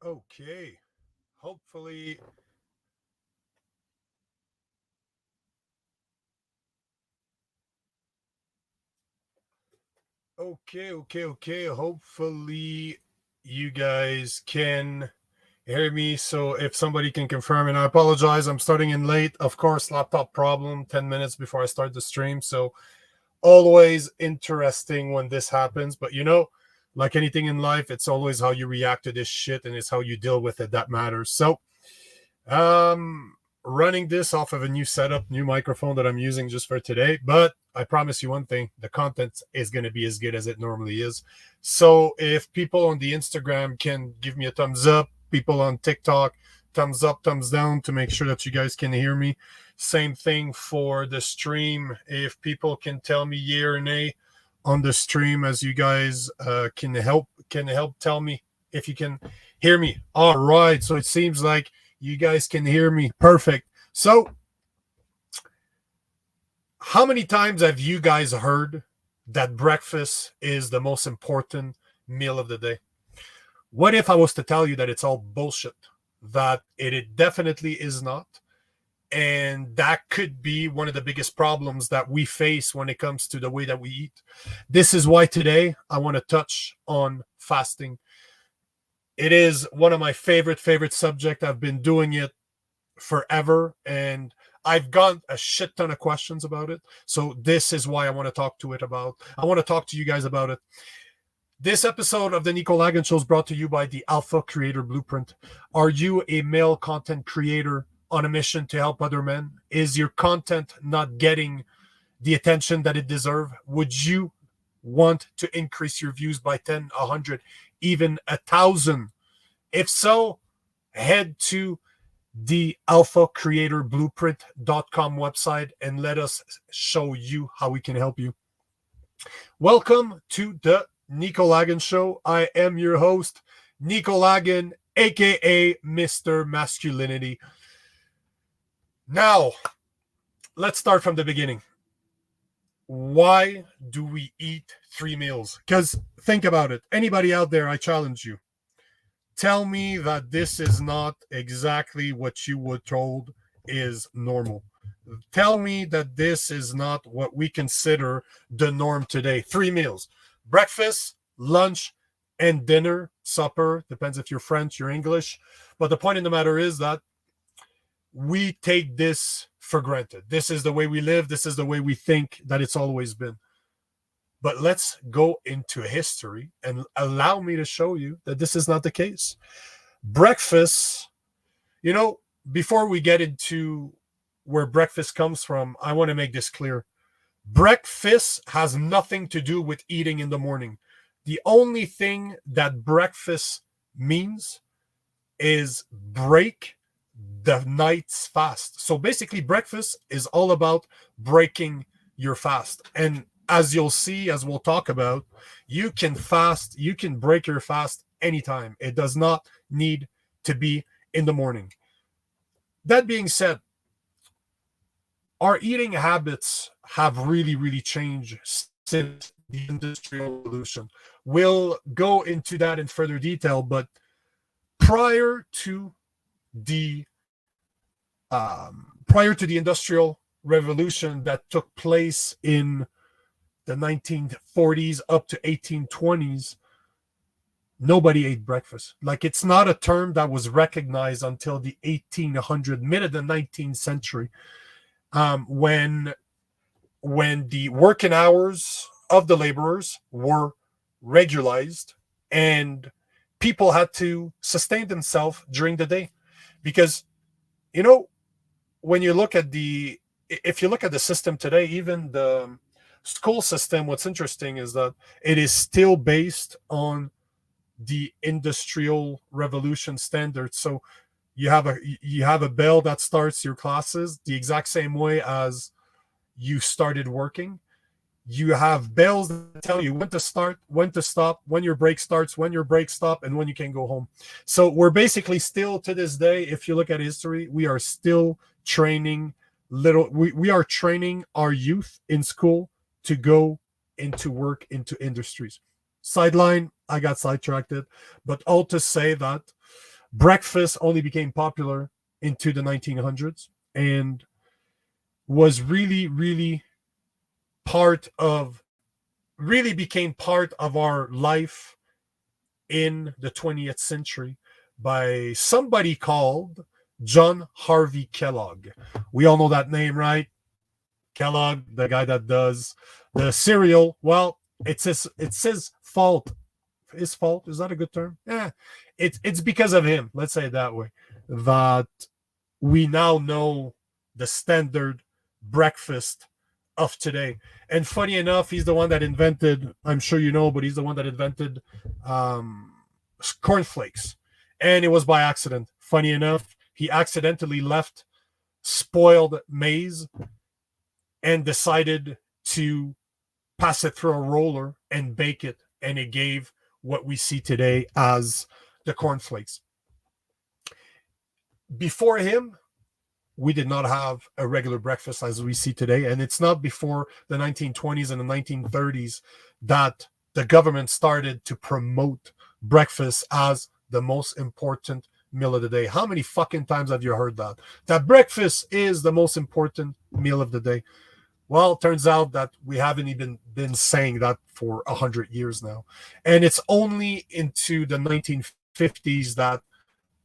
Okay. Hopefully. Okay. Hopefully, you guys can hear me. So, if somebody can confirm, and I apologize, I'm starting in late. Of course, laptop problem 10 minutes before I start the stream. So, always interesting when this happens. But like anything in life, it's always how you react to this shit and it's how you deal with it that matters. So, Um, running this off of a new setup, new microphone that I'm using just for today. But I promise you one thing: the content is going to be as good as it normally is. So if people on the Instagram can give me a thumbs up, people on TikTok, thumbs up, thumbs down to make sure that you guys can hear me. Same thing for the stream. If people can tell me yay or nay on the stream, as you guys can help tell me if you can hear me. All right. So it seems like you guys can hear me. Perfect. So, how many times have you guys heard that breakfast is the most important meal of the day? What if I was to tell you that it's all bullshit? That it definitely is not. And that could be one of the biggest problems that we face when it comes to the way that we eat. This is why today I want to touch on fasting. It is one of my favorite subject. I've been doing it forever, and I've got a shit ton of questions about it. So this is why I want to talk to you guys about it. This episode of the Nico Lagan Show is brought to you by the Alpha Creator Blueprint. Are you a male content creator on a mission to help other men? Is your content not getting the attention that it deserves? Would you want to increase your views by 10, 100, even 1,000? If so, head to the alphacreatorblueprint.com website and let us show you how we can help you. Welcome to the Nico Lagan Show. I am your host, Nico Lagan, aka Mr. Masculinity. Now, let's start from the beginning. Why do we eat 3 meals? Because think about it. Anybody out there, I challenge you. Tell me that this is not exactly what you were told is normal. Tell me that this is not what we consider the norm today. 3 meals: breakfast, lunch, and dinner, supper. Depends if you're French, you're English. But the point in the matter is that we take this for granted. This is the way we live. This is the way we think that it's always been. But let's go into history and allow me to show you that this is not the case. Breakfast, before we get into where breakfast comes from, I want to make this clear. Breakfast has nothing to do with eating in the morning. The only thing that breakfast means is break the night's fast. So basically, breakfast is all about breaking your fast. And as you'll see, as we'll talk about, you can break your fast anytime. It does not need to be in the morning. That being said, our eating habits have really changed since the Industrial Revolution. We'll go into that in further detail, but prior to the Industrial Revolution that took place in the 1940s up to 1820s, nobody ate breakfast. Like, it's not a term that was recognized until the 1800s, mid of the 19th century, when the working hours of the laborers were regularized and people had to sustain themselves during the day. Because, when you look at if you look at the system today, even the school system, what's interesting is that it is still based on the Industrial Revolution standards. So you have a bell that starts your classes the exact same way as you started working. You have bells that tell you when to start, when to stop, when your break starts, when your break stop, and when you can go home. So we're basically still, to this day, if you look at history, we are still training we are training our youth in school to go into work, into industries. Sideline, I got sidetracked, but all to say that Breakfast only became popular into the 1900s and was really really became part of our life in the 20th century by somebody called John Harvey Kellogg. We all know that name, right? Kellogg, the guy that does the cereal. Well, it's his fault. His fault, is that a good term? Yeah, it's because of him. Let's say it that way. That we now know the standard breakfast of today. And funny enough, he's the one that invented. I'm sure you know, but he's the one that invented um, cornflakes, and it was by accident. Funny enough, he accidentally left spoiled maize and decided to pass it through a roller and bake it, and it gave what we see today as the cornflakes. Before him, we did not have a regular breakfast as we see today, and it's not before the 1920s and the 1930s that the government started to promote breakfast as the most important meal of the day. How many fucking times have you heard that? That breakfast is the most important meal of the day. Well, it turns out that we haven't even been saying that for 100 years now. And it's only into the 1950s that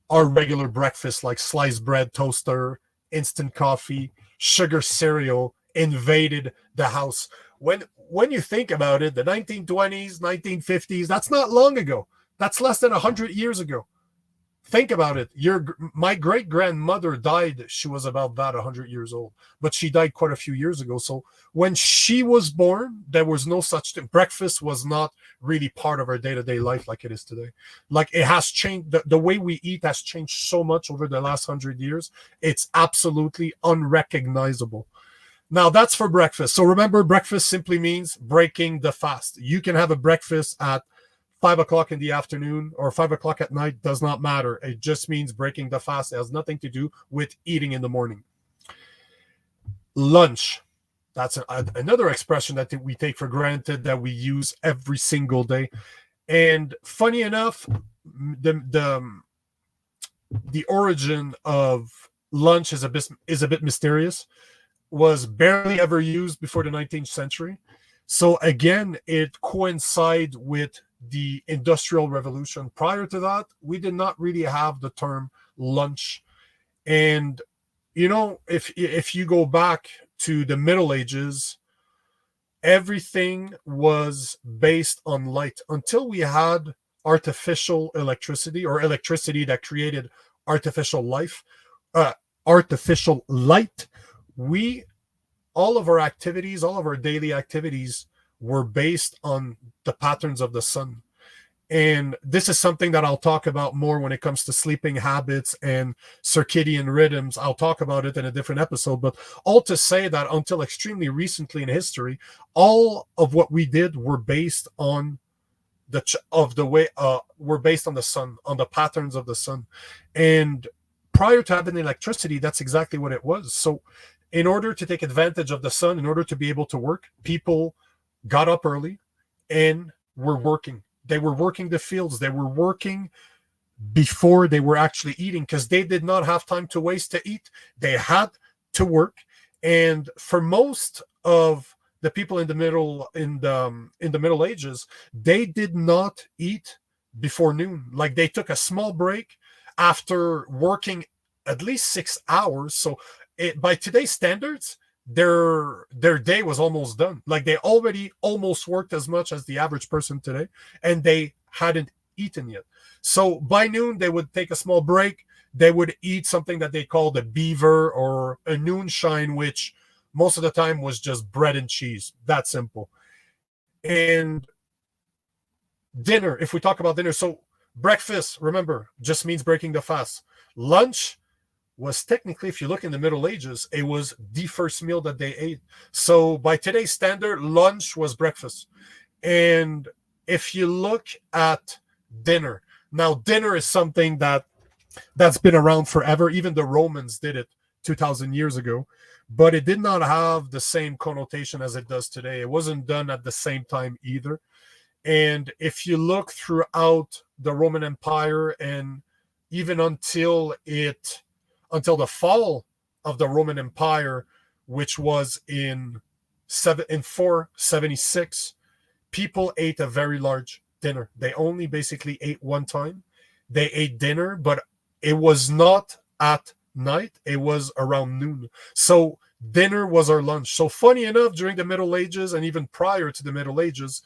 our regular breakfast, like sliced bread, toaster, instant coffee, sugar cereal, invaded the house. When you think about it, the 1920s, 1950s, that's not long ago. That's less than 100 years ago. Think about it. My great grandmother died. She was about that 100 years old, but she died quite a few years ago. So when she was born, there was no such thing. Breakfast was not really part of our day-to-day life like it is today. Like, it has changed. The way we eat has changed so much over the last 100 years. It's absolutely unrecognizable. Now, that's for breakfast. So remember, breakfast simply means breaking the fast. You can have a breakfast at 5 o'clock in the afternoon or 5 o'clock at night, does not matter. It just means breaking the fast. It has nothing to do with eating in the morning. Lunch. That's another expression that we take for granted, that we use every single day. And funny enough, the origin of lunch is a bit mysterious. Was barely ever used before the 19th century. So again, it coincides with the Industrial Revolution. Prior to that, we did not really have the term lunch. And if you go back to the Middle Ages, everything was based on light until we had artificial electricity, or electricity that created artificial artificial light. All of our activities, all of our daily activities were based on the patterns of the sun. And this is something that I'll talk about more when it comes to sleeping habits and circadian rhythms. I'll talk about it in a different episode, but all to say that until extremely recently in history, all of what we did were based on were based on the sun, on the patterns of the sun. And prior to having electricity, that's exactly what it was. So in order to take advantage of the sun, in order to be able to work, people got up early and were working. They were working the fields. They were working before they were actually eating, because they did not have time to waste to eat. They had to work. And for most of the people in the Middle Ages, they did not eat before noon. Like, they took a small break after working at least 6 hours. So by today's standards, their day was almost done. Like, they already almost worked as much as the average person today, and they hadn't eaten yet. So by noon, they would take a small break. They would eat something that they called a beaver or a noonshine, which most of the time was just bread and cheese. That simple. And dinner, if we talk about dinner, so breakfast, remember, just means breaking the fast. Lunch was technically, if you look in the Middle Ages, it was the first meal that they ate. So by today's standard, lunch was breakfast. And if you look at dinner, now dinner is something that's been around forever. Even the Romans did it 2,000 years ago, but it did not have the same connotation as it does today. It wasn't done at the same time either. And if you look throughout the Roman Empire and even until the fall of the Roman Empire, which was in 476. People ate a very large dinner. They only basically ate one time. They ate dinner, but it was not at night. It was around noon. So dinner was our lunch. So funny enough, during the Middle Ages and even prior to the Middle Ages,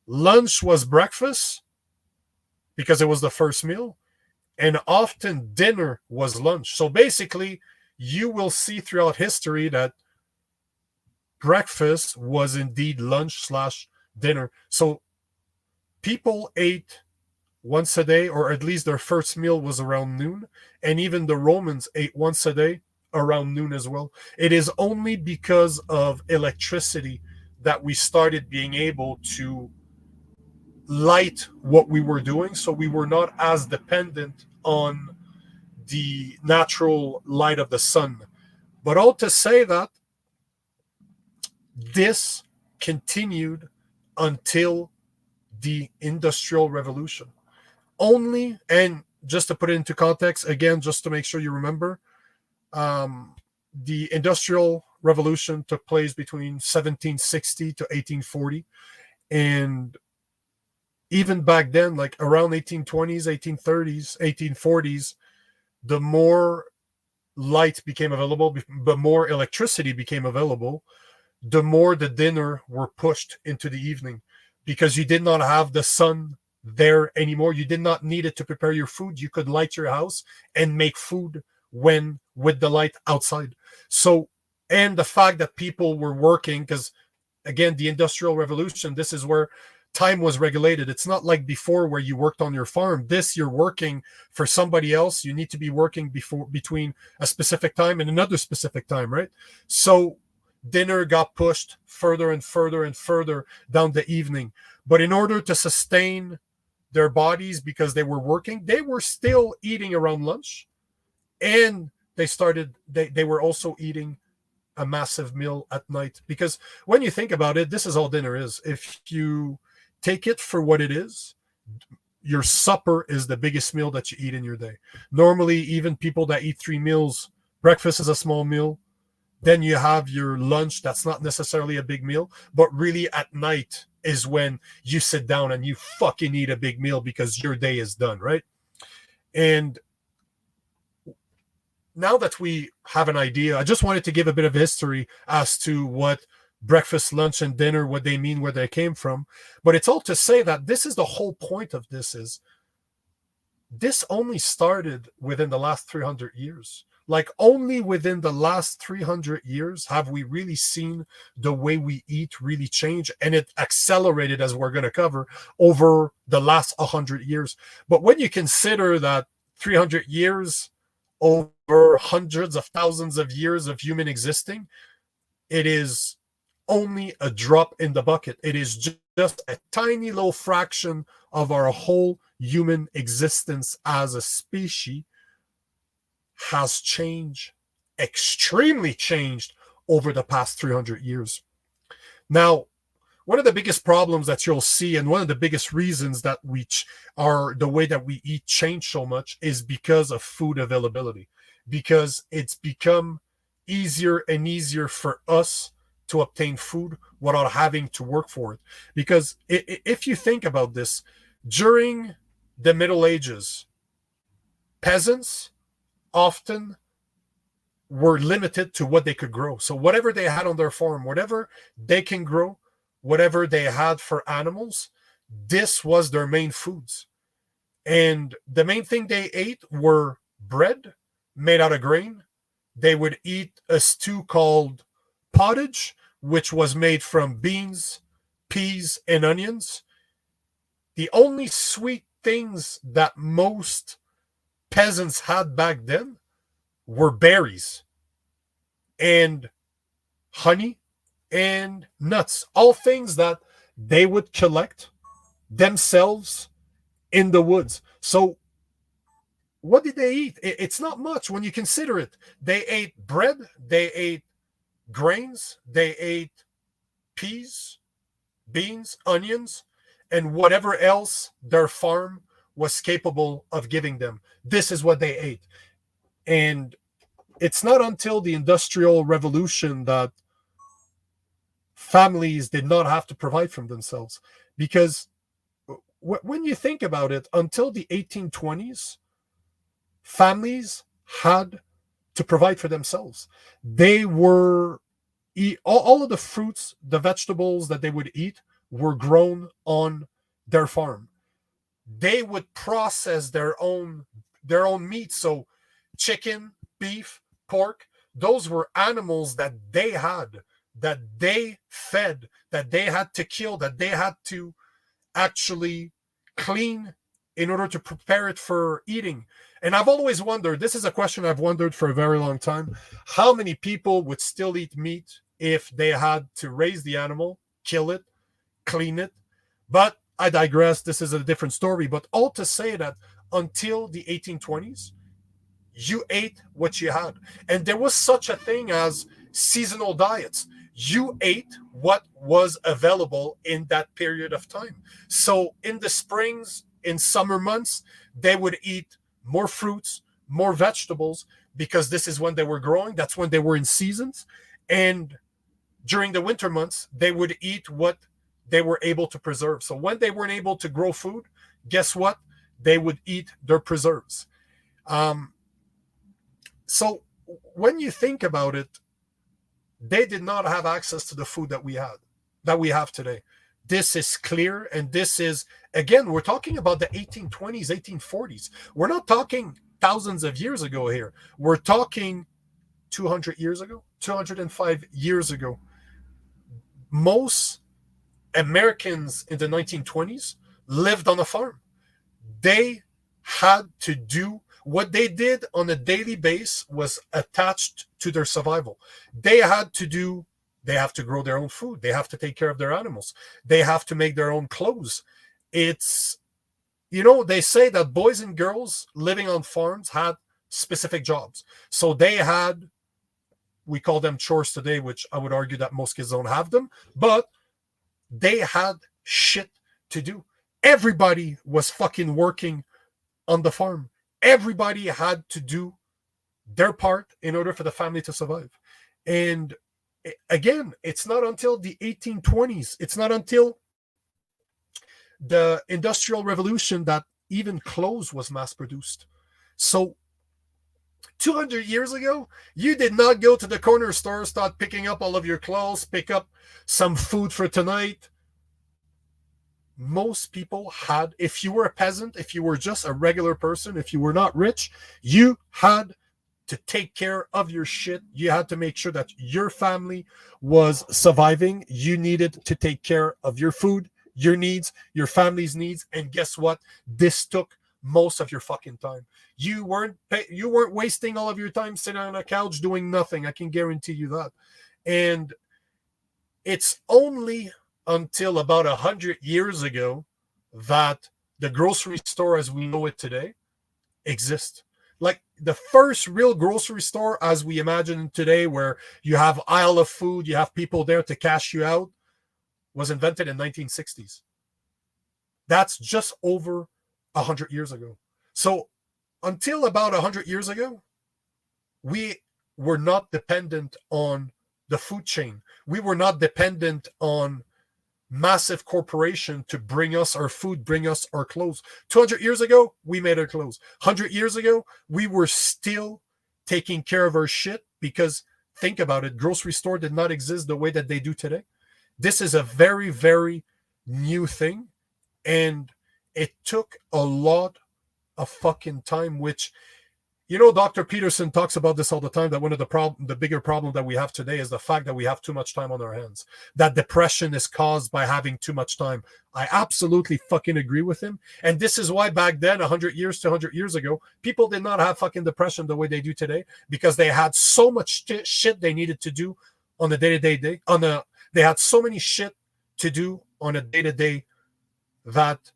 lunch was breakfast because it was the first meal, and often dinner was lunch. So basically, you will see throughout history that breakfast was indeed lunch slash dinner. So people ate once a day, or at least their first meal was around noon. And even the Romans ate once a day around noon as well. It is only because of electricity that we started being able to light what we were doing. So we were not as dependent on the natural light of the sun. But all to say that this continued until the Industrial Revolution. Only, and just to put it into context, again, just to make sure you remember, the Industrial Revolution took place between 1760 to 1840. And even back then, like around 1820s, 1830s, 1840s, the more light became available, the more electricity became available, the more the dinner were pushed into the evening, because you did not have the sun there anymore. You did not need it to prepare your food. You could light your house and make food when with the light outside. So, and the fact that people were working, because again, the Industrial Revolution, this is where time was regulated. It's not like before where you worked on your farm. This, you're working for somebody else. You need to be working between a specific time and another specific time, right? So dinner got pushed further and further and further down the evening. But in order to sustain their bodies, because they were working, they were still eating around lunch. And they were also eating a massive meal at night. Because when you think about it, this is all dinner is. If you take it for what it is, your supper is the biggest meal that you eat in your day. Normally, even people that eat 3 meals, breakfast is a small meal. Then you have your lunch. That's not necessarily a big meal, but really at night is when you sit down and you fucking eat a big meal because your day is done, right? And now that we have an idea, I just wanted to give a bit of history as to what breakfast, lunch, and dinner, what they mean, where they came from. But it's all to say that this is the whole point of this is this only started within the last 300 years. Like only within the last 300 years have we really seen the way we eat really change, and it accelerated, as we're going to cover, over the last 100 years. But when you consider that 300 years over hundreds of thousands of years of human existing, it is only a drop in the bucket. It is just a tiny little fraction of our whole human existence as a species has changed, extremely changed over the past 300 years. Now, one of the biggest problems that you'll see, and one of the biggest reasons that are the way that we eat change so much, is because of food availability, because it's become easier and easier for us to obtain food without having to work for it. Because if you think about this, during the Middle Ages, peasants often were limited to what they could grow. So whatever they had on their farm, whatever they can grow, whatever they had for animals, this was their main foods. And the main thing they ate were bread made out of grain. They would eat a stew called pottage, which was made from beans, peas, and onions. The only sweet things that most peasants had back then were berries and honey and nuts, all things that they would collect themselves in the woods. So what did they eat? It's not much when you consider it. They ate bread, they ate grains, they ate peas, beans, onions, and whatever else their farm was capable of giving them. This is what they ate. And it's not until the Industrial Revolution that families did not have to provide for themselves. Because when you think about it, until the 1820s, families had to provide for themselves. They were eat all of the fruits, the vegetables that they would eat were grown on their farm. They would process their own meat. So chicken, beef, pork, those were animals that they had, that they fed, that they had to kill, that they had to actually clean in order to prepare it for eating. And I've always wondered, this is a question I've wondered for a very long time, how many people would still eat meat if they had to raise the animal, kill it, clean it? But I digress. This is a different story. But all to say that until the 1820s, you ate what you had. And there was such a thing as seasonal diets. You ate what was available in that period of time. So in the springs, in summer months, they would eat more fruits, more vegetables, because this is when they were growing. That's when they were in seasons. And during the winter months, they would eat what they were able to preserve. So when they weren't able to grow food, guess what? They would eat their preserves. So when you think about it, they did not have access to the food that we have today. This is clear. And this is, again, we're talking about the 1820s, 1840s. We're not talking thousands of years ago here. We're talking 200 years ago, 205 years ago. Most Americans in the 1920s lived on a farm. They had to do what they did on a daily basis was attached to their survival. They have to grow their own food. They have to take care of their animals. They have to make their own clothes. It's, they say that boys and girls living on farms had specific jobs. So they had, we call them chores today, which I would argue that most kids don't have them, but they had shit to do. Everybody was fucking working on the farm. Everybody had to do their part in order for the family to survive. And again, it's not until the 1820s, it's not until the Industrial Revolution that even clothes was mass produced. So 200 years ago, you did not go to the corner store, start picking up all of your clothes, pick up some food for tonight. Most people had, if you were a peasant, if you were just a regular person, if you were not rich, you had to take care of your shit. You had to make sure that your family was surviving. You needed to take care of your food, your needs, your family's needs. And guess what? This took most of your fucking time. You weren't wasting all of your time sitting on a couch doing nothing. I can guarantee you that. And it's only until about 100 years ago that the grocery store as we know it today exists. Like the first real grocery store as we imagine today, where you have aisle of food, you have people there to cash you out, was invented in 1960s. That's just over 100 years ago. So until about 100 years ago, we were not dependent on the food chain. We were not dependent on massive corporation to bring us our food, bring us our clothes. 200 years ago, we made our clothes. 100 years ago, we were still taking care of our shit because, think about it, grocery store did not exist the way that they do today. This is a very, very new thing. And it took a lot of fucking time, which, Dr. Peterson talks about this all the time, that one of the bigger problem that we have today is the fact that we have too much time on our hands. That depression is caused by having too much time. I absolutely fucking agree with him. And this is why back then, 100 years to 100 years ago, people did not have fucking depression the way they do today, because they had so much shit they needed to do on a day-to-day day. They had so many shit to do on a day-to-day that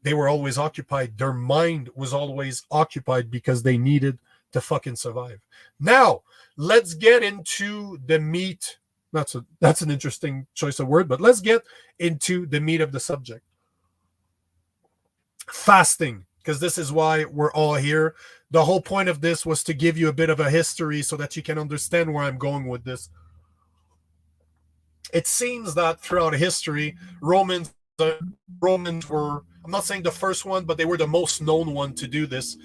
they were always occupied. Their mind was always occupied because they needed to fucking survive. Now, let's get into the meat. That's an interesting choice of word, but let's get into the meat of the subject. Fasting. because this is why we're all here. The whole point of this was to give you a bit of a history so that you can understand where I'm going with this. It seems that throughout history, Romans were, I'm not saying the first one, but they were the most known one to do this.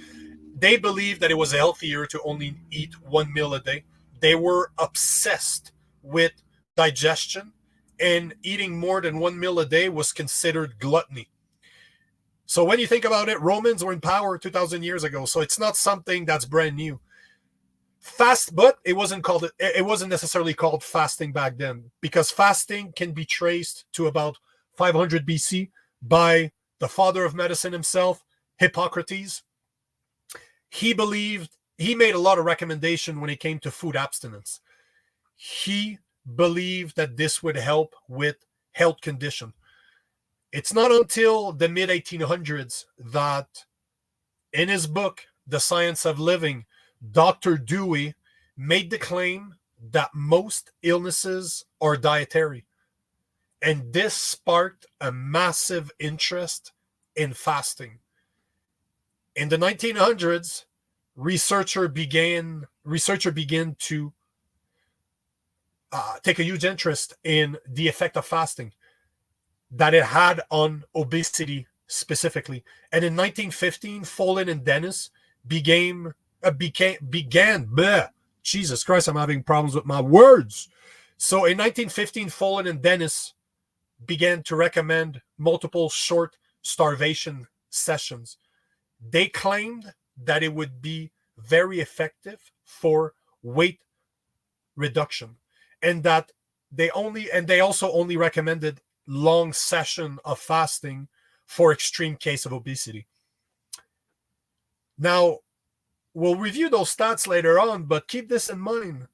They believed that it was healthier to only eat one meal a day. They were obsessed with digestion, and eating more than one meal a day was considered gluttony. So when you think about it, Romans were in power 2,000 years ago, so it's not something that's brand new. But it wasn't necessarily called fasting back then, because fasting can be traced to about 500 BC by the father of medicine himself, Hippocrates. He made a lot of recommendation when it came to food abstinence. He believed that this would help with health condition. It's not until the mid 1800s that in his book, The Science of Living, Dr. Dewey made the claim that most illnesses are dietary. And this sparked a massive interest in fasting. In the 1900s, researcher began to take a huge interest in the effect of fasting that it had on obesity specifically. And in 1915, Folin and Dennis began. Jesus Christ, I'm having problems with my words. So in 1915, Folin and Dennis began to recommend multiple short starvation sessions. They claimed that it would be very effective for weight reduction, and that they also only recommended long session of fasting for extreme case of obesity. Now, we'll review those stats later on, but keep this in mind.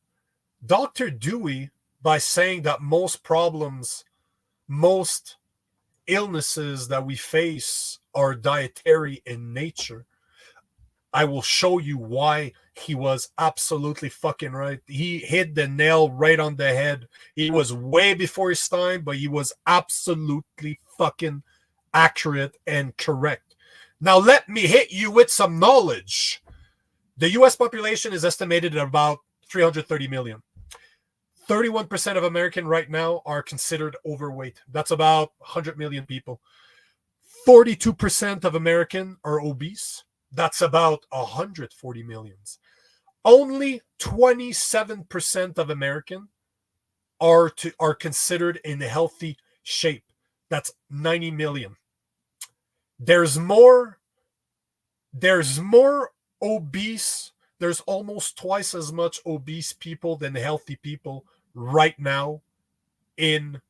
Dr. Dewey, by saying that most illnesses that we face are dietary in nature, I will show you why he was absolutely fucking right. He hit the nail right on the head. He was way before his time, but he was absolutely fucking accurate and correct. Now let me hit you with some knowledge. The U.S. population is estimated at about 330 million. 31% of Americans right now are considered overweight. That's about 100 million people. 42% of Americans are obese. That's about 140 millions. Only 27% of Americans are considered in a healthy shape. That's 90 million. There's more obese. There's almost twice as much obese people than healthy people right now in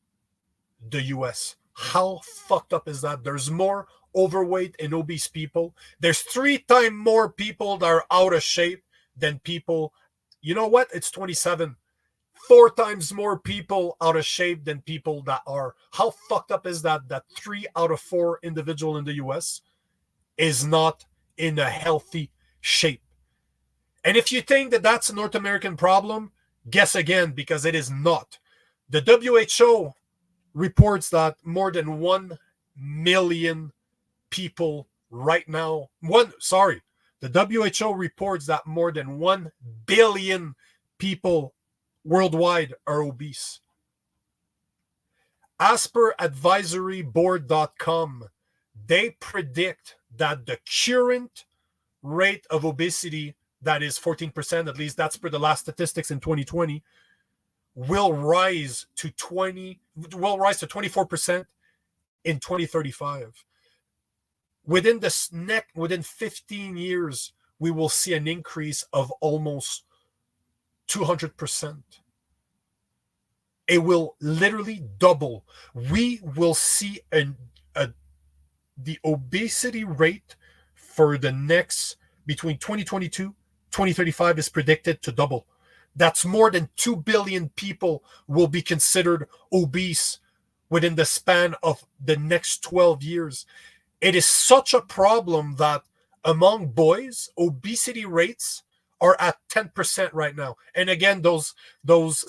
the US. How fucked up is that? There's more overweight and obese people. There's 3 times more people that are out of shape than people. You know what? It's 27. 4 times more people out of shape than people that are. How fucked up is that? That 3 out of 4 individuals in the US is not in a healthy shape. And if you think that that's a North American problem, guess again, because it is not. The WHO reports that more than 1 million people right now, the WHO reports that more than 1 billion people worldwide are obese. As per advisoryboard.com, they predict that the current rate of obesity, that is 14%, at least that's per the last statistics in 2020, will rise to 24% in 2035. Within 15 years, we will see an increase of almost 200%. It will literally double. We will see the obesity rate for the next, between 2022, 2035 is predicted to double. That's more than 2 billion people will be considered obese within the span of the next 12 years. It is such a problem that among boys, obesity rates are at 10% right now. And again, those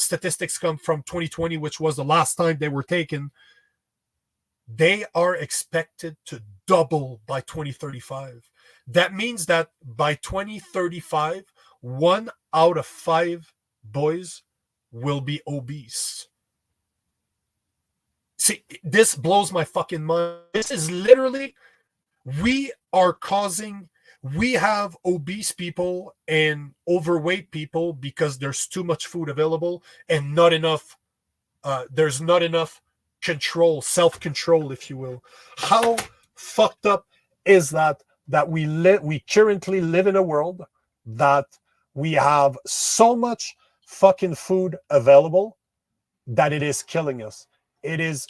statistics come from 2020, which was the last time they were taken. they are expected to double by 2035. That means that by 2035, 1 out of 5 boys will be obese. See, this blows my fucking mind. This is literally, we are causing, we have obese people and overweight people because there's too much food available and not enough, there's not enough control, self-control, if you will. How fucked up is that, that we currently live in a world that we have so much fucking food available that it is killing us. It is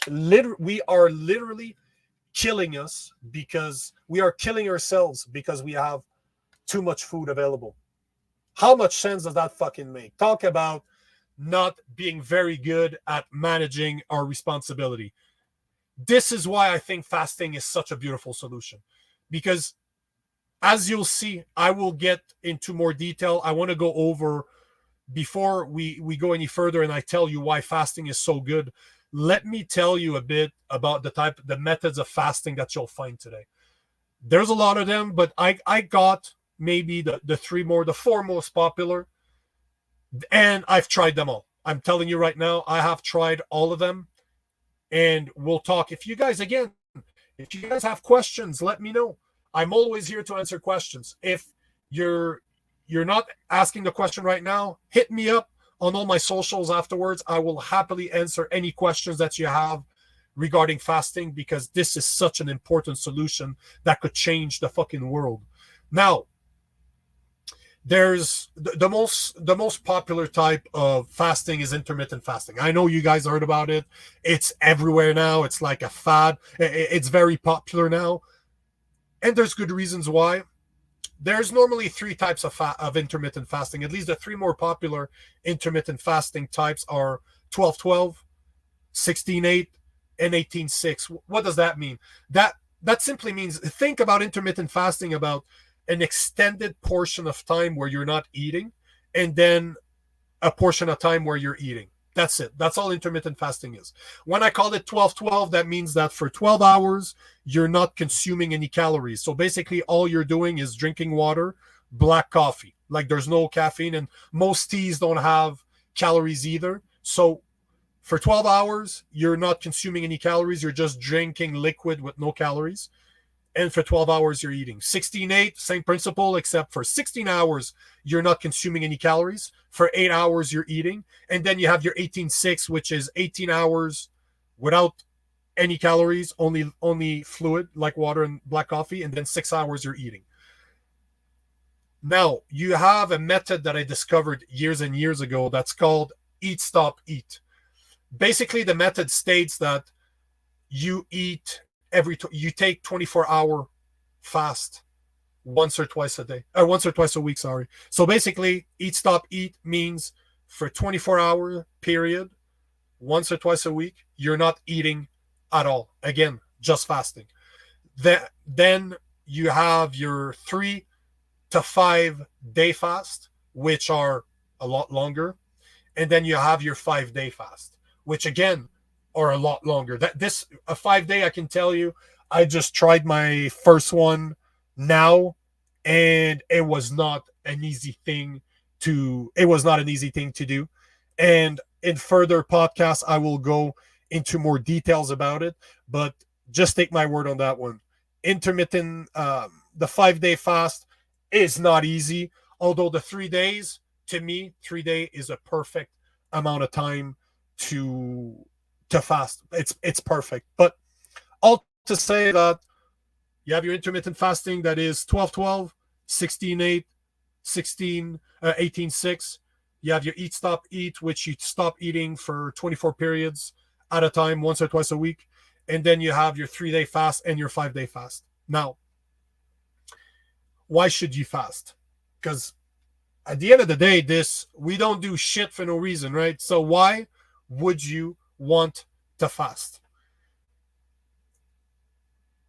we are literally killing us because we are killing ourselves because we have too much food available. How much sense does that fucking make? Talk about not being very good at managing our responsibility. This is why I think fasting is such a beautiful solution, because as you'll see, I will get into more detail. I want to go over, before we go any further and I tell you why fasting is so good, let me tell you a bit about the methods of fasting that you'll find today. There's a lot of them, but I got maybe the 4 most popular, and I've tried them all. I'm telling you right now, I have tried all of them, and we'll talk. If you guys have questions, let me know. I'm always here to answer questions. If you're not asking the question right now, hit me up on all my socials afterwards. I will happily answer any questions that you have regarding fasting, because this is such an important solution that could change the fucking world. Now, there's the most popular type of fasting is intermittent fasting. I know you guys heard about it. It's everywhere now. It's like a fad. It's very popular now, and there's good reasons why. There's normally 3 types of intermittent fasting. At least the 3 more popular intermittent fasting types are 12-12, 16-8, and 18-6. What does that mean? That simply means, think about intermittent fasting about an extended portion of time where you're not eating, and then a portion of time where you're eating. That's it. That's all intermittent fasting is. When I call it 12-12, that means that for 12 hours, you're not consuming any calories. So basically, all you're doing is drinking water, black coffee. Like, there's no caffeine, and most teas don't have calories either. So for 12 hours, you're not consuming any calories. You're just drinking liquid with no calories. And for 12 hours, you're eating. 16-8, same principle, except for 16 hours, you're not consuming any calories. For 8 hours, you're eating. And then you have your 18-6, which is 18 hours without any calories, only fluid like water and black coffee. And then 6 hours, you're eating. Now, you have a method that I discovered years and years ago that's called Eat, Stop, Eat. Basically, the method states that you eat you take 24-hour fast once or twice a week, sorry. So basically, Eat, Stop, Eat means for 24-hour period, once or twice a week, you're not eating at all. Again, just fasting. Then you have your 3 to 5 day fast, which are a lot longer. And then you have your 5-day fast, which again are a lot longer. A 5-day, I can tell you, I just tried my first one now, and it was not an easy thing to do. And in further podcasts, I will go into more details about it, but just take my word on that one. Intermittent, the 5-day fast is not easy, although the 3 days, to me, 3-day is a perfect amount of time to fast. It's perfect. But all to say that you have your intermittent fasting that is 12-12, 16-8, 18-6. You have your Eat, Stop, Eat, which you stop eating for 24 periods at a time, once or twice a week. And then you have your 3-day fast and your 5-day fast. Now, why should you fast? Because at the end of the day, we don't do shit for no reason, right? So why would you want to fast?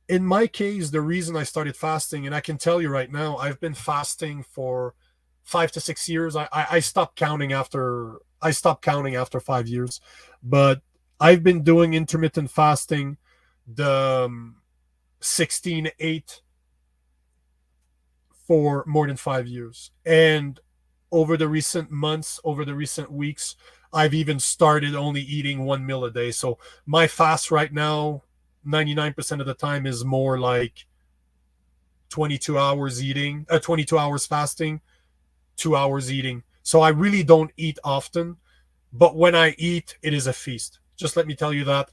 In my case, the reason I started fasting, and I can tell you right now, I've been fasting for 5 to 6 years. I stopped counting after 5 years, but I've been doing intermittent fasting the 16-8 for more than 5 years. And over the recent months, over the recent weeks, I've even started only eating one meal a day. So my fast right now, 99% of the time, is more like 22 hours eating, 22 hours fasting, 2 hours eating. So I really don't eat often, but when I eat, it is a feast. Just let me tell you that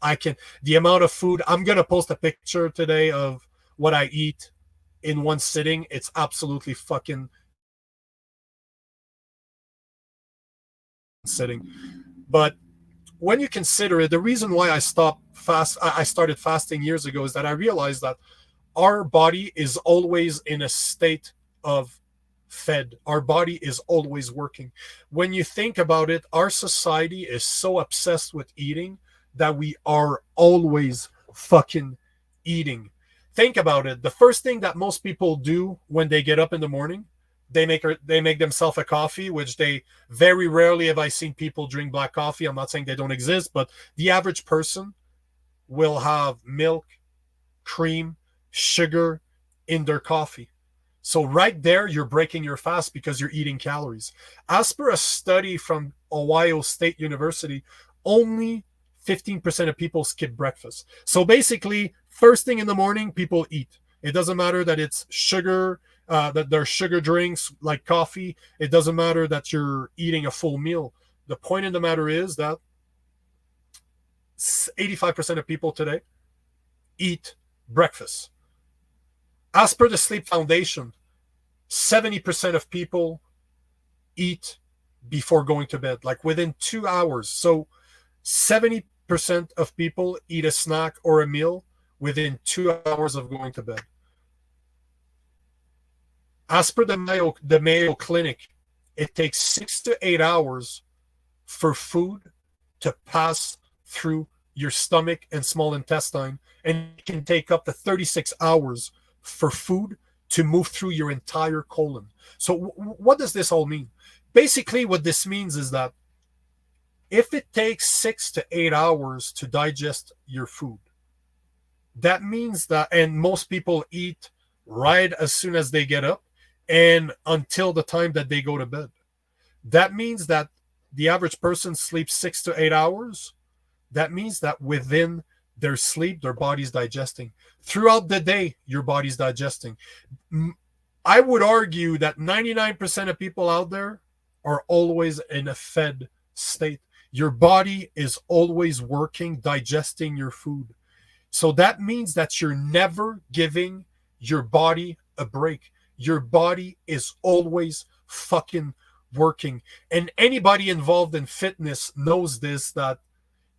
the amount of food, I'm going to post a picture today of what I eat in one sitting. It's absolutely fucking sitting. But when you consider it, the reason why I started fasting years ago is that I realized that our body is always in a state of fed. Our body is always working. When you think about it, our society is so obsessed with eating that we are always fucking eating. Think about it. The first thing that most people do when they get up in the morning, they make themselves a coffee, which they very rarely have I seen people drink black coffee. I'm not saying they don't exist, but the average person will have milk, cream, sugar in their coffee. So right there, you're breaking your fast because you're eating calories. As per a study from Ohio State University, only 15% of people skip breakfast. So basically, first thing in the morning, people eat. It doesn't matter that it's sugar, that there's sugar drinks like coffee. It doesn't matter that you're eating a full meal. The point of the matter is that 85% of people today eat breakfast. As per the Sleep Foundation, 70% of people eat before going to bed, like within 2 hours. So 70% of people eat a snack or a meal within 2 hours of going to bed. As per the Mayo Clinic, it takes 6 to 8 hours for food to pass through your stomach and small intestine, and it can take up to 36 hours for food to move through your entire colon. So what does this all mean? Basically, what this means is that if it takes 6 to 8 hours to digest your food, that means that, and most people eat right as soon as they get up and until the time that they go to bed. That means that the average person sleeps 6 to 8 hours. That means that within their sleep, their body's digesting. Throughout the day, your body's digesting. I would argue that 99% of people out there are always in a fed state. Your body is always working, digesting your food. So that means that you're never giving your body a break. Your body is always fucking working. And anybody involved in fitness knows this, that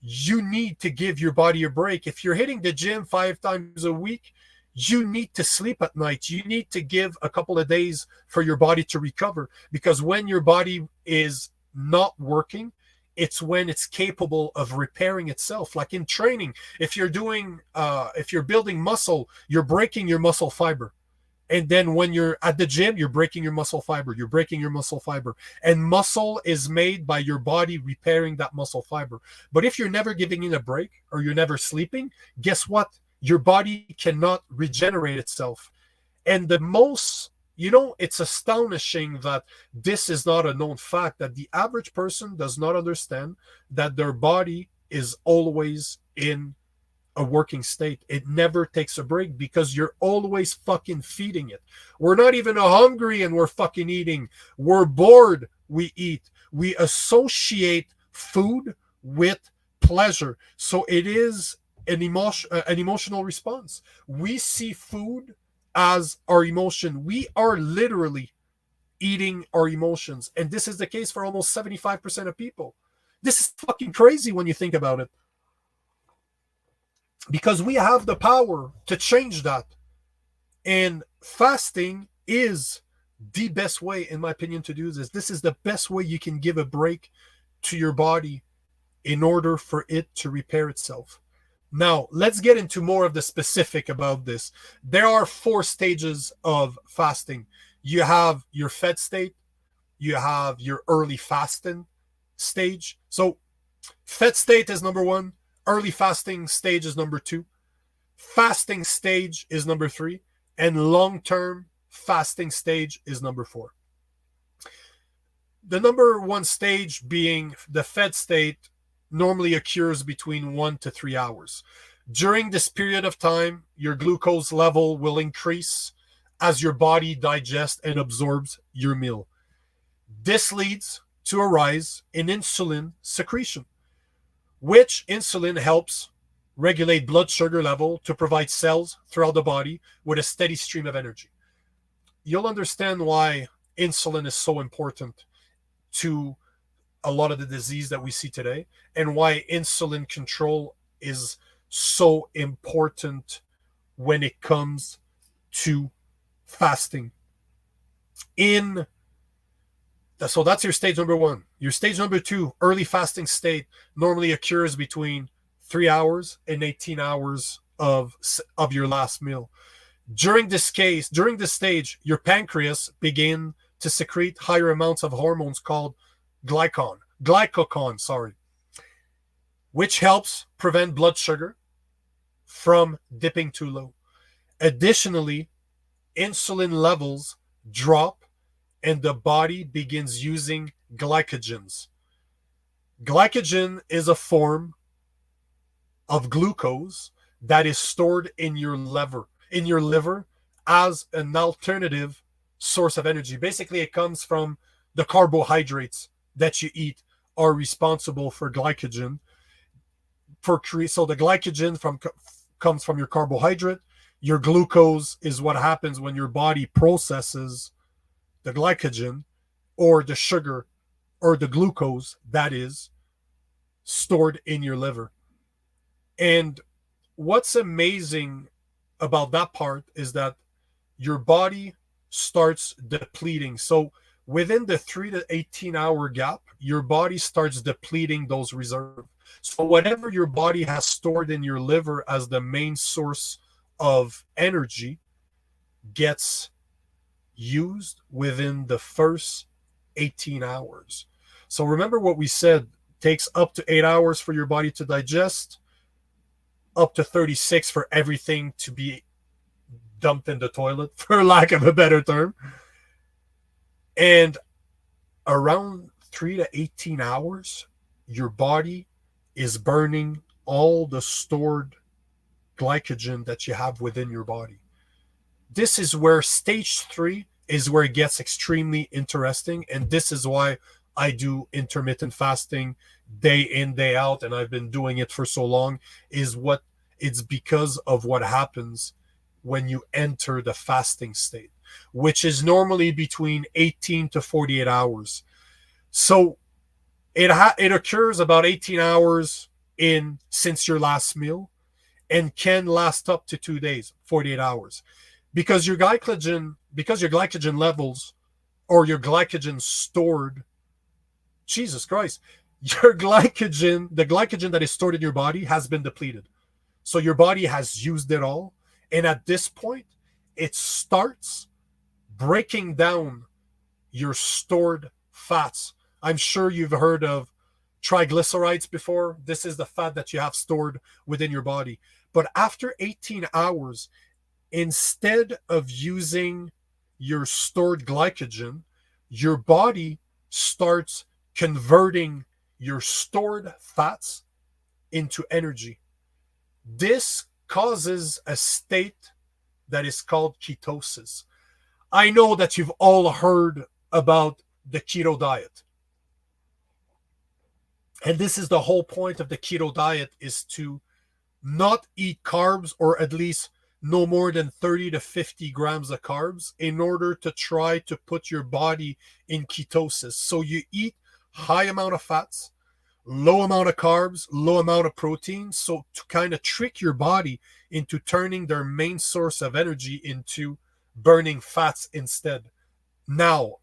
you need to give your body a break. If you're hitting the gym 5 times a week, you need to sleep at night. You need to give a couple of days for your body to recover, because when your body is not working, it's when it's capable of repairing itself. Like in training, if you're building muscle, you're breaking your muscle fiber. And then when you're at the gym, you're breaking your muscle fiber. You're breaking your muscle fiber. And muscle is made by your body repairing that muscle fiber. But if you're never giving it a break or you're never sleeping, guess what? Your body cannot regenerate itself. And it's astonishing that this is not a known fact, that the average person does not understand that their body is always in a working state. It never takes a break because you're always fucking feeding it. We're not even hungry and we're fucking eating. We're bored, we eat. We associate food with pleasure. So it is an emotional response. We see food as our emotion. We are literally eating our emotions. And this is the case for almost 75% of people. This is fucking crazy when you think about it, because we have the power to change that. And fasting is the best way, in my opinion, to do this. This is the best way you can give a break to your body in order for it to repair itself. Now, let's get into more of the specific about this. There are 4 stages of fasting. You have your fed state, you have your early fasting stage. So, fed state is number 1, early fasting stage is number 2. Fasting stage is number 3, and long-term fasting stage is number 4. The number 1 stage being the fed state normally occurs between 1 to 3 hours. During this period of time, your glucose level will increase as your body digests and absorbs your meal. This leads to a rise in insulin secretion, which insulin helps regulate blood sugar level to provide cells throughout the body with a steady stream of energy. You'll understand why insulin is so important to a lot of the disease that we see today, and why insulin control is so important when it comes to fasting. So that's your stage number 1. Your stage number 2, early fasting state, normally occurs between 3 hours and 18 hours of your last meal. During this stage, your pancreas begin to secrete higher amounts of hormones called glycogen, which helps prevent blood sugar from dipping too low. Additionally, insulin levels drop and the body begins using glycogens. Glycogen is a form of glucose that is stored in your liver as an alternative source of energy. Basically, it comes from the carbohydrates that you eat are responsible for glycogen. So the glycogen comes from your carbohydrate. Your glucose is what happens when your body processes the glycogen or the sugar or the glucose that is stored in your liver. And what's amazing about that part is that your body starts depleting. So within the 3 to 18 hour gap, your body starts depleting those reserves. So whatever your body has stored in your liver as the main source of energy gets used within the first 18 hours. So remember what we said, it takes up to 8 hours for your body to digest, up to 36 for everything to be dumped in the toilet, for lack of a better term. And around 3 to 18 hours, your body is burning all the stored glycogen that you have within your body. This is where stage 3 is where it gets extremely interesting. And this is why I do intermittent fasting day in, day out. And I've been doing it for so long. It's because of what happens when you enter the fasting state, which is normally between 18 to 48 hours. So it occurs about 18 hours since your last meal and can last up to 2 days, 48 hours. Because your glycogen levels or your glycogen stored, Jesus Christ, the glycogen that is stored in your body has been depleted. So your body has used it all. And at this point, it starts breaking down your stored fats. I'm sure you've heard of triglycerides before. This is the fat that you have stored within your body. But after 18 hours, instead of using your stored glycogen, your body starts converting your stored fats into energy. This causes a state that is called ketosis. I know that you've all heard about the keto diet. And this is the whole point of the keto diet, is to not eat carbs, or at least no more than 30 to 50 grams of carbs, in order to try to put your body in ketosis. So you eat high amount of fats, low amount of carbs, low amount of protein, so to kind of trick your body into turning their main source of energy into burning fats instead. Now,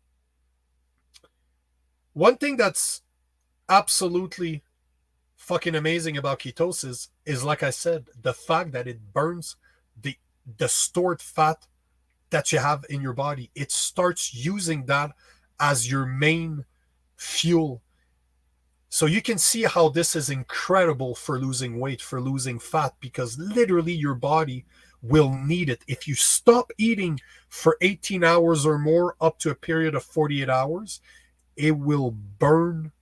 one thing that's absolutely fucking amazing about ketosis is, like I said, the fact that it burns the stored fat that you have in your body. It starts using that as your main fuel. So you can see how this is incredible for losing weight, for losing fat, because literally your body will need it. If you stop eating for 18 hours or more, up to a period of 48 hours, it will burn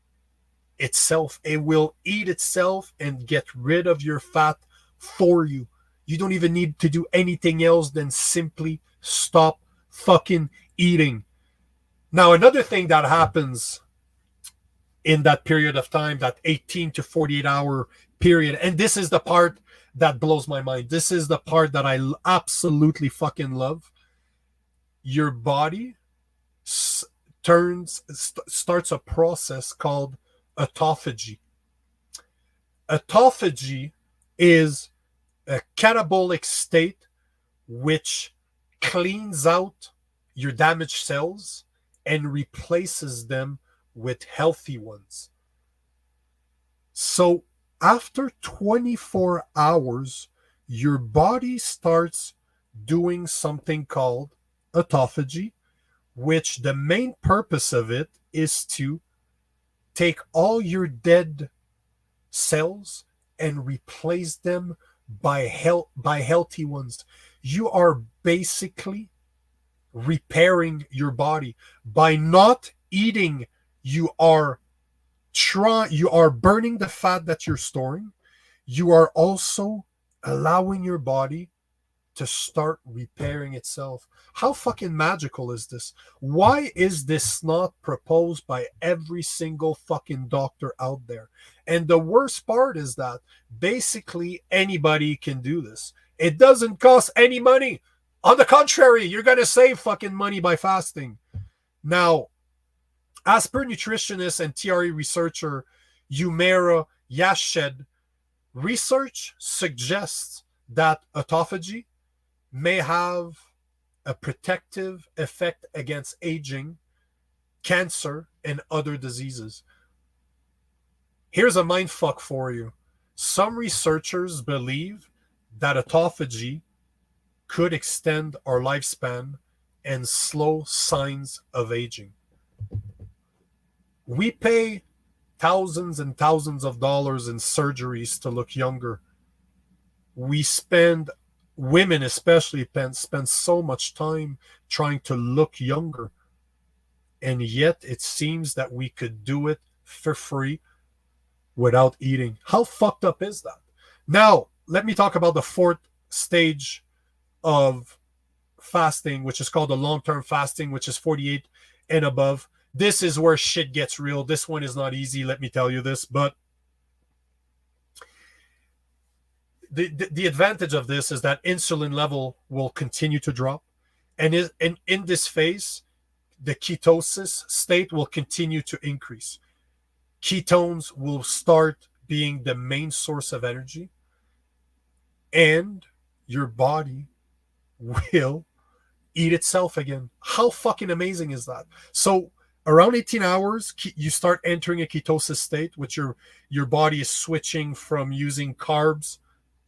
itself. It will eat itself and get rid of your fat for you. You don't even need to do anything else than simply stop fucking eating. Now, another thing that happens in that period of time, that 18 to 48 hour period, and this is the part that blows my mind. This is the part that I absolutely fucking love. Your body starts a process called autophagy. Autophagy is a catabolic state which cleans out your damaged cells and replaces them with healthy ones. So after 24 hours, your body starts doing something called autophagy, which the main purpose of it is to take all your dead cells and replace them by healthy ones. You are basically repairing your body by not eating. You are burning the fat that you're storing. You are also allowing your body to start repairing itself. How fucking magical is this? Why is this not proposed by every single fucking doctor out there? And the worst part is that basically anybody can do this. It doesn't cost any money. On the contrary, you're going to save fucking money by fasting. Now, as per nutritionist and TRE researcher Humera Yashed, research suggests that autophagy may have a protective effect against aging, cancer, and other diseases. Here's a mindfuck for you. Some researchers believe that autophagy could extend our lifespan and slow signs of aging. We pay thousands and thousands of dollars in surgeries to look younger. Women especially spend so much time trying to look younger. And yet it seems that we could do it for free without eating. How fucked up is that? Now, let me talk about the fourth stage of fasting, which is called the long-term fasting, which is 48 and above. This is where shit gets real. This one is not easy, let me tell you this, but the advantage of this is that insulin level will continue to drop. And in this phase, the ketosis state will continue to increase. Ketones will start being the main source of energy, and your body will eat itself again. How fucking amazing is that? So around 18 hours, you start entering a ketosis state, which your body is switching from using carbs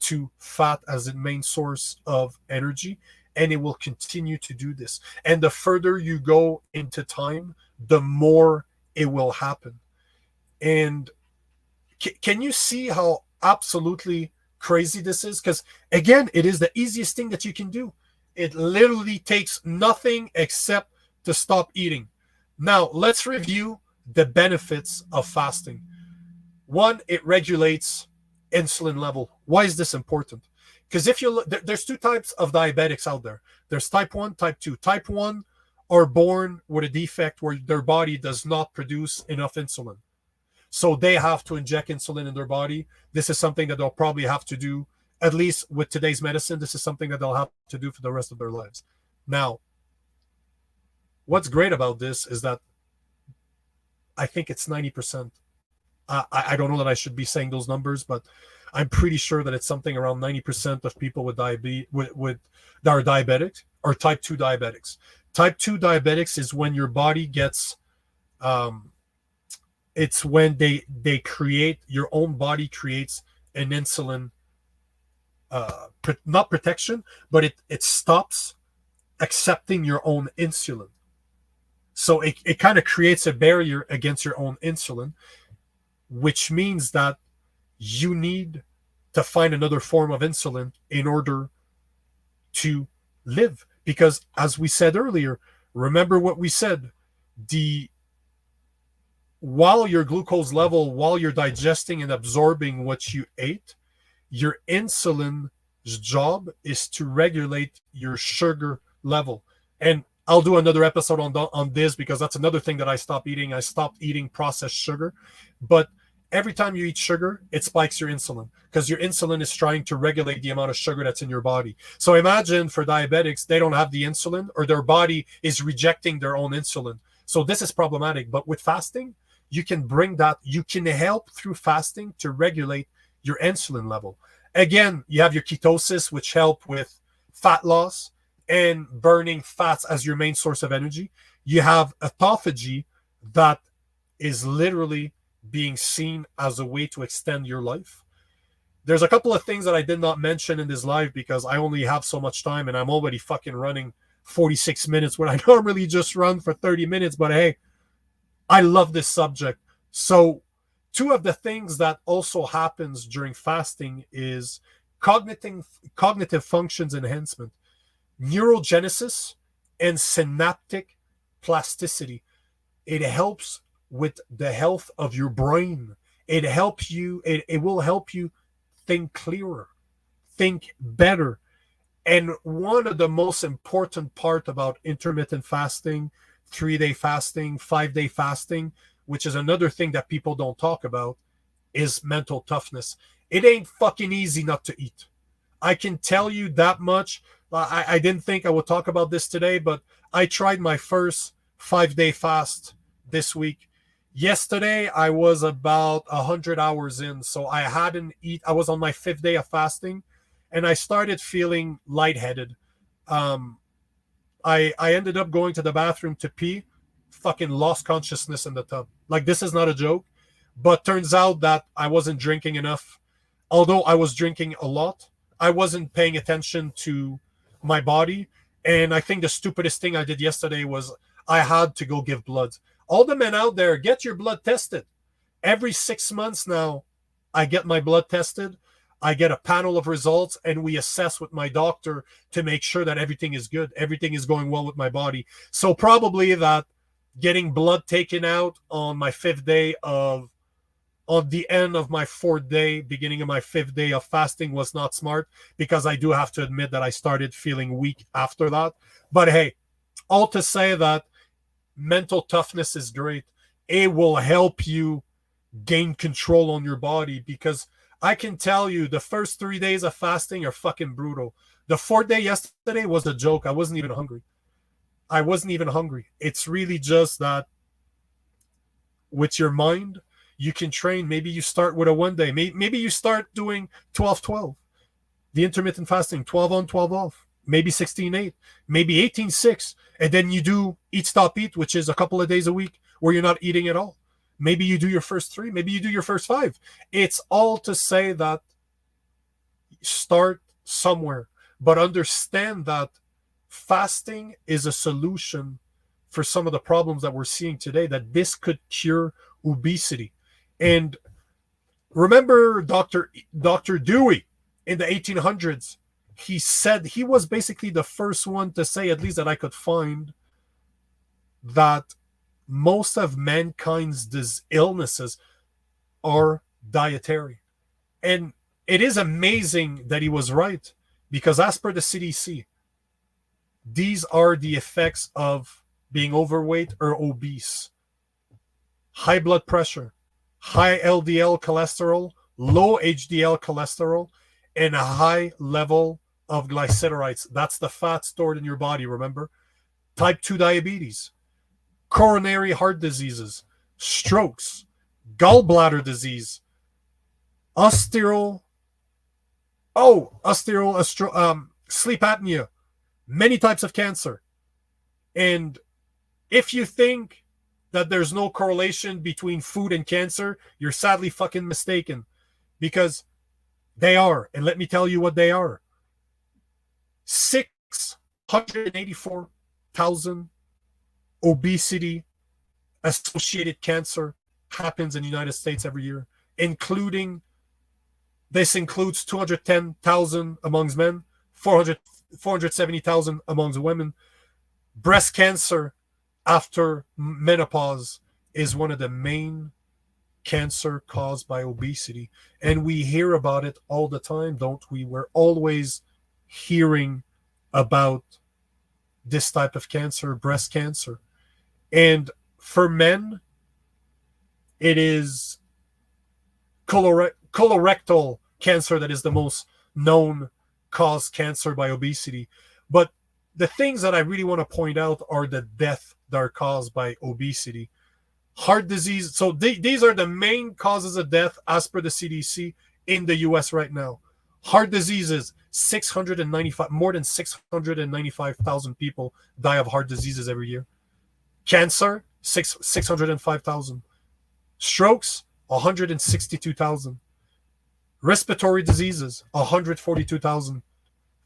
to fat as the main source of energy, and it will continue to do this. And the further you go into time, the more it will happen. And can you see how absolutely crazy this is? Because again, it is the easiest thing that you can do. It literally takes nothing except to stop eating. Now, let's review the benefits of fasting. One, it regulates insulin level. Why is this important? Because if you look, there's two types of diabetics out there. There's type 1, type 2. Type 1 are born with a defect where their body does not produce enough insulin. So they have to inject insulin in their body. This is something that they'll probably have to do, at least with today's medicine, this is something that they'll have to do for the rest of their lives. Now, what's great about this is that I think it's 90%. I don't know that I should be saying those numbers, but I'm pretty sure that it's something around 90% of people with diabetes that are diabetic are type 2 diabetics. Type 2 diabetics is when your body gets it's when they create, your own body creates an insulin not protection, but it stops accepting your own insulin. So it kind of creates a barrier against your own insulin, which means that you need to find another form of insulin in order to live. Because as we said earlier, remember what we said, the while your glucose level, while you're digesting and absorbing what you ate, your insulin's job is to regulate your sugar level. And I'll do another episode on this, because that's another thing that I stopped eating. I stopped eating processed sugar. But every time you eat sugar, it spikes your insulin, because your insulin is trying to regulate the amount of sugar that's in your body. So imagine for diabetics, they don't have the insulin, or their body is rejecting their own insulin. So this is problematic. But with fasting, you can bring that, you can help through fasting to regulate your insulin level. Again, you have your ketosis, which help with fat loss and burning fats as your main source of energy. You have autophagy, that is literally being seen as a way to extend your life. There's a couple of things that I did not mention in this live because I only have so much time, and I'm already fucking running 46 minutes when I normally just run for 30 minutes. But hey, I love this subject. So two of the things that also happens during fasting is cognitive functions enhancement, neurogenesis, and synaptic plasticity. It helps with the health of your brain. It helps you, it will help you think clearer, think better. And one of the most important part about intermittent fasting, 3-day fasting, 5-day fasting, which is another thing that people don't talk about, is mental toughness. It ain't fucking easy not to eat. I can tell you that much. I didn't think I would talk about this today, but I tried my first 5-day fast this week. Yesterday, I was about 100 hours in, so I hadn't eaten. I was on my 5th day of fasting, and I started feeling lightheaded. I ended up going to the bathroom to pee, fucking lost consciousness in the tub. Like, this is not a joke, but turns out that I wasn't drinking enough. Although I was drinking a lot, I wasn't paying attention to my body. And I think the stupidest thing I did yesterday was I had to go give blood. All the men out there, get your blood tested. Every 6 months now, I get my blood tested. I get a panel of results, and we assess with my doctor to make sure that everything is good. Everything is going well with my body. So probably that getting blood taken out on my 5th day on the end of my 4th day, beginning of my 5th day of fasting was not smart, because I do have to admit that I started feeling weak after that. But hey, all to say that mental toughness is great. It will help you gain control on your body, because I can tell you the first 3 days of fasting are fucking brutal. The 4th day yesterday was a joke. I wasn't even hungry. It's really just that with your mind, you can train. Maybe you start with a 1 day. Maybe you start doing 12-12. The intermittent fasting, 12 on, 12 off. Maybe 16-8. Maybe 18-6. And then you do eat, stop, eat, which is a couple of days a week where you're not eating at all. Maybe you do your first 3. Maybe you do your first 5. It's all to say that start somewhere. But understand that fasting is a solution for some of the problems that we're seeing today, that this could cure obesity. And remember Dr. Dewey in the 1800s, he said, he was basically the first one to say, at least that I could find, that most of mankind's illnesses are dietary. And it is amazing that he was right, because as per the CDC, these are the effects of being overweight or obese: high blood pressure, high LDL cholesterol, low HDL cholesterol, and a high level of glycerides. That's the fat stored in your body, remember? Type 2 diabetes, coronary heart diseases, strokes, gallbladder disease, sleep apnea, many types of cancer. And if you think that there's no correlation between food and cancer, you're sadly fucking mistaken, because they are. And let me tell you what they are. 684,000 obesity associated cancer happens in the United States every year, this includes 210,000 amongst men, 470,000 amongst women. Breast cancer after menopause is one of the main cancer caused by obesity. And we hear about it all the time, don't we? We're always hearing about this type of cancer, breast cancer. And for men, it is colorectal cancer that is the most known cause cancer by obesity. But the things that I really want to point out are the death that are caused by obesity. Heart disease. So these are the main causes of death as per the CDC in the US right now. Heart diseases, 695, more than 695,000 people die of heart diseases every year. Cancer, 605,000. Strokes, 162,000. Respiratory diseases, 142,000.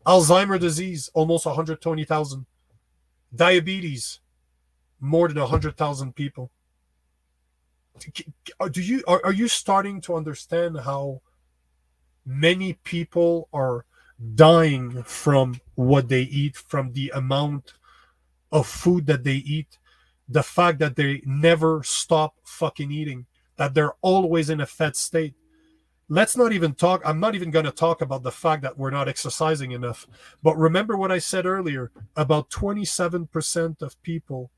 Alzheimer's disease, almost 120,000. Diabetes, more than 100,000 people. Are you starting to understand how many people are dying from what they eat, from the amount of food that they eat, the fact that they never stop fucking eating, that they're always in a fed state? Let's not even talk. I'm not even going to talk about the fact that we're not exercising enough. But remember what I said earlier, about 27% of people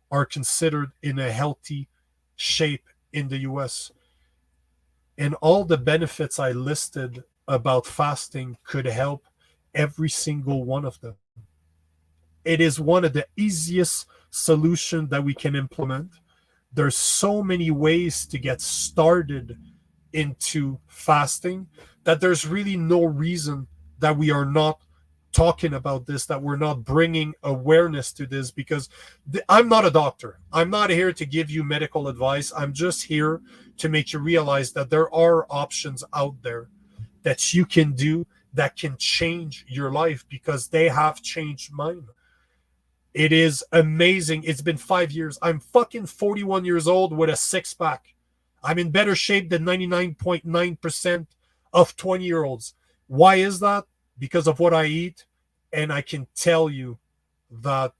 are considered in a healthy shape in the US. And all the benefits I listed about fasting could help every single one of them. It is one of the easiest solutions that we can implement. There's so many ways to get started into fasting that there's really no reason that we are not talking about this, that we're not bringing awareness to this, because I'm not a doctor. I'm not here to give you medical advice. I'm just here to make you realize that there are options out there that you can do that can change your life, because they have changed mine. It is amazing. It's been 5 years. I'm fucking 41 years old with a six-pack. I'm in better shape than 99.9% of 20-year-olds. Why is that? Because of what I eat. And I can tell you that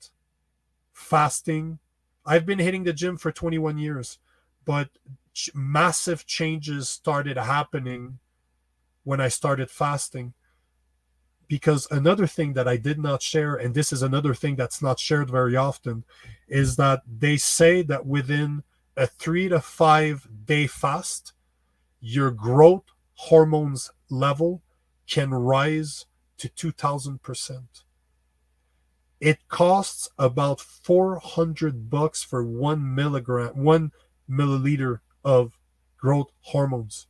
fasting, I've been hitting the gym for 21 years, but massive changes started happening when I started fasting. Because another thing that I did not share, and this is another thing that's not shared very often, is that they say that within a 3 to 5 day fast, your growth hormones level can rise to 2,000%. It costs about $400 for 1 milliliter of growth hormones.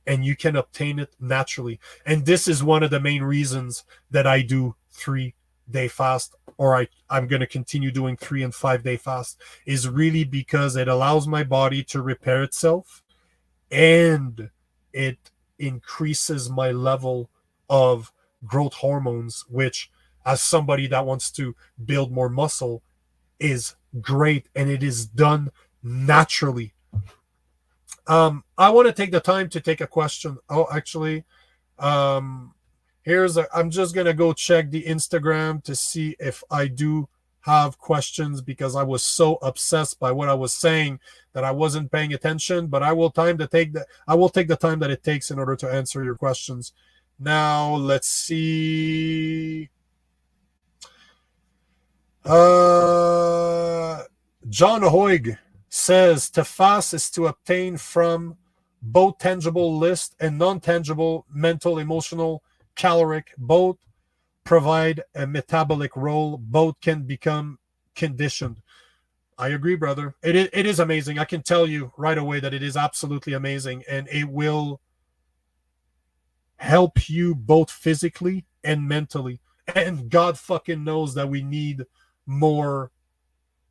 And you can obtain it naturally. And this is one of the main reasons that I do 3-day fast, or I'm going to continue doing 3 and 5 day fast, is really because it allows my body to repair itself, and it increases my level of growth hormones, which, as somebody that wants to build more muscle, is great, and it is done naturally. I want to take the time to take a question. Oh, actually, I'm just going to go check the Instagram to see if I do have questions, because I was so obsessed by what I was saying that I wasn't paying attention, but I will take the time that it takes in order to answer your questions. Now, let's see. John Hoig says to fast is to obtain from both tangible list and non-tangible mental, emotional, caloric. Both provide a metabolic role. Both can become conditioned. I agree, brother. It is amazing. I can tell you right away that it is absolutely amazing, and it will help you both physically and mentally. And God fucking knows that we need more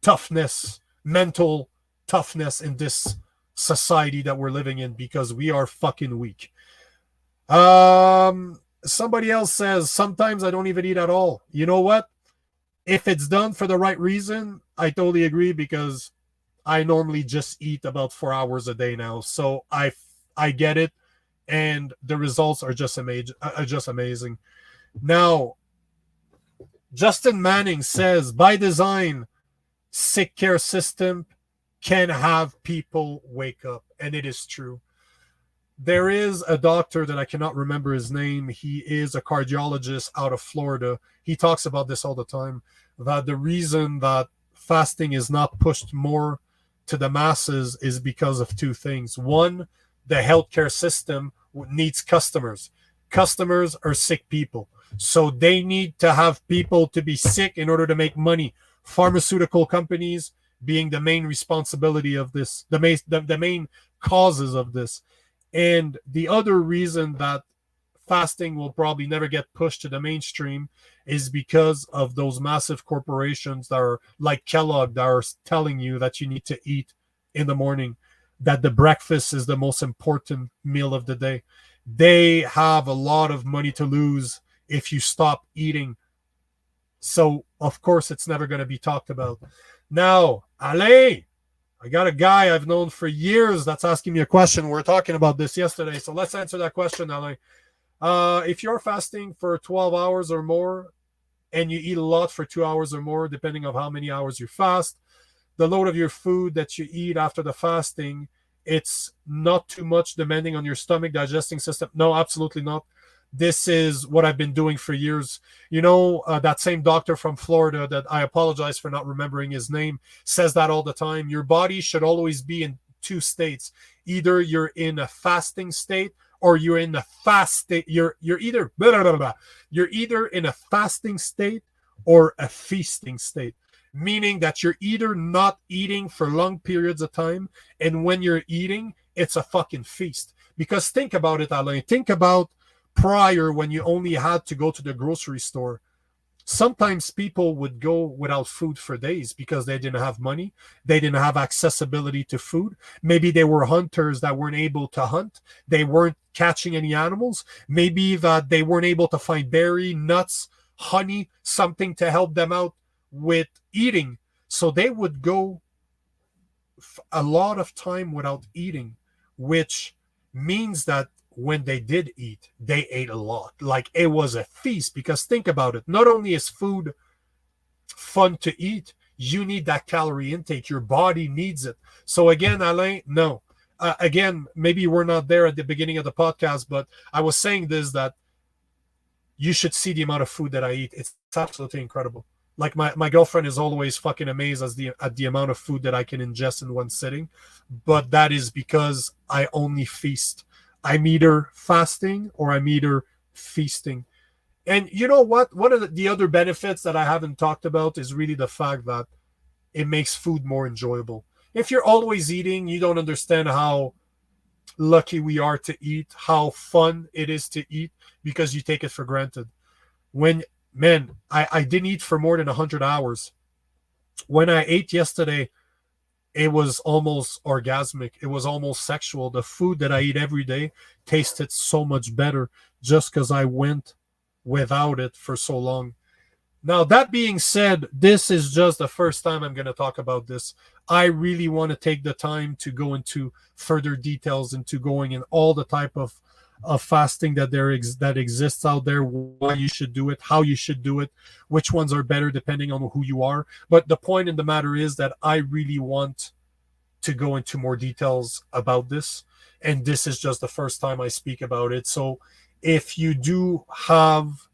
toughness, mental toughness in this society that we're living in, because we are fucking weak. Somebody else says, sometimes I don't even eat at all. You know what? If it's done for the right reason, I totally agree, because I normally just eat about 4 hours a day now. So I get it, and the results are just amazing. Now, Justin Manning says, by design, sick care system can have people wake up, and it is true. There is a doctor that I cannot remember his name. He is a cardiologist out of Florida. He talks about this all the time, that the reason that fasting is not pushed more to the masses is because of two things. One, the healthcare system needs customers. Customers are sick people. So they need to have people to be sick in order to make money. Pharmaceutical companies being the main responsibility of this, the main causes of this. And the other reason that fasting will probably never get pushed to the mainstream is because of those massive corporations that are like Kellogg that are telling you that you need to eat in the morning, that the breakfast is the most important meal of the day. They have a lot of money to lose if you stop eating. So, of course, it's never going to be talked about. Now, Alain, I got a guy I've known for years that's asking me a question. We were talking about this yesterday, so let's answer that question, Alain. If you're fasting for 12 hours or more and you eat a lot for 2 hours or more, depending on how many hours you fast, the load of your food that you eat after the fasting, it's not too much depending on your stomach digesting system. No, absolutely not. This is what I've been doing for years. You know, that same doctor from Florida that I apologize for not remembering his name says that all the time. Your body should always be in two states. Either you're in a fasting state or you're in a fast state. You're either you're either in a fasting state or a feasting state, meaning that you're either not eating for long periods of time, and when you're eating, it's a fucking feast. Because think about it, Alain. Think about prior, when you only had to go to the grocery store. Sometimes people would go without food for days because they didn't have money. They didn't have accessibility to food. Maybe they were hunters that weren't able to hunt. They weren't catching any animals. Maybe that they weren't able to find berry, nuts, honey, something to help them out with eating. So they would go a lot of time without eating, which means that when they did eat, they ate a lot. Like, it was a feast. Because think about it. Not only is food fun to eat, you need that calorie intake. Your body needs it. So again, Alain, no. Again, maybe we're not there at the beginning of the podcast, but I was saying this, that you should see the amount of food that I eat. It's absolutely incredible. Like, my girlfriend is always fucking amazed at the amount of food that I can ingest in one sitting. But that is because I only feast. I'm either fasting or I'm either feasting. And you know what? One of the other benefits that I haven't talked about is really the fact that it makes food more enjoyable. If you're always eating, you don't understand how lucky we are to eat, how fun it is to eat, because you take it for granted. Man, I didn't eat for more than 100 hours. When I ate yesterday, it was almost orgasmic. It was almost sexual. The food that I eat every day tasted so much better just because I went without it for so long. Now, that being said, this is just the first time I'm going to talk about this. I really want to take the time to go into further details, into going in all the type of fasting that that exists out there, why you should do it, how you should do it, which ones are better depending on who you are. But the point in the matter is that I really want to go into more details about this, and this is just the first time I speak about it. So if you do have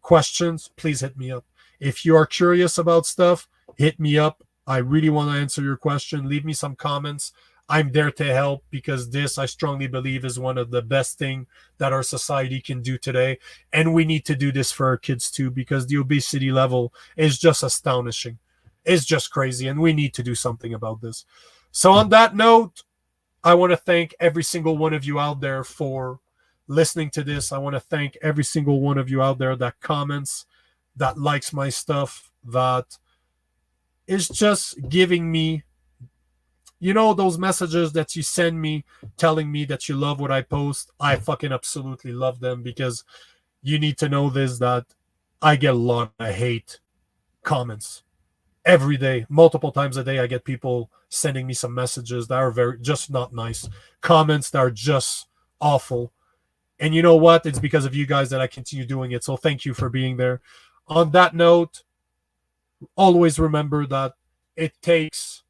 questions, please hit me up. If you are curious about stuff, hit me up. I really want to answer your question. Leave me some comments. I'm there to help, because this, I strongly believe, is one of the best things that our society can do today. And we need to do this for our kids too, because the obesity level is just astonishing. It's just crazy, and we need to do something about this. So on that note, I want to thank every single one of you out there for listening to this. I want to thank every single one of you out there that comments, that likes my stuff, that is just giving me, you know, those messages that you send me telling me that you love what I post. I fucking absolutely love them, because you need to know this, that I get a lot of hate comments. every day, multiple times a day. I get people sending me some messages that are very just not nice, comments that are just awful. And you know what? It's because of you guys that I continue doing it. So thank you for being there. On that note, always remember that it takes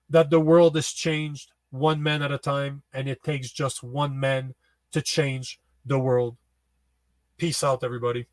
that the world is changed one man at a time, and it takes just one man to change the world. Peace out, everybody.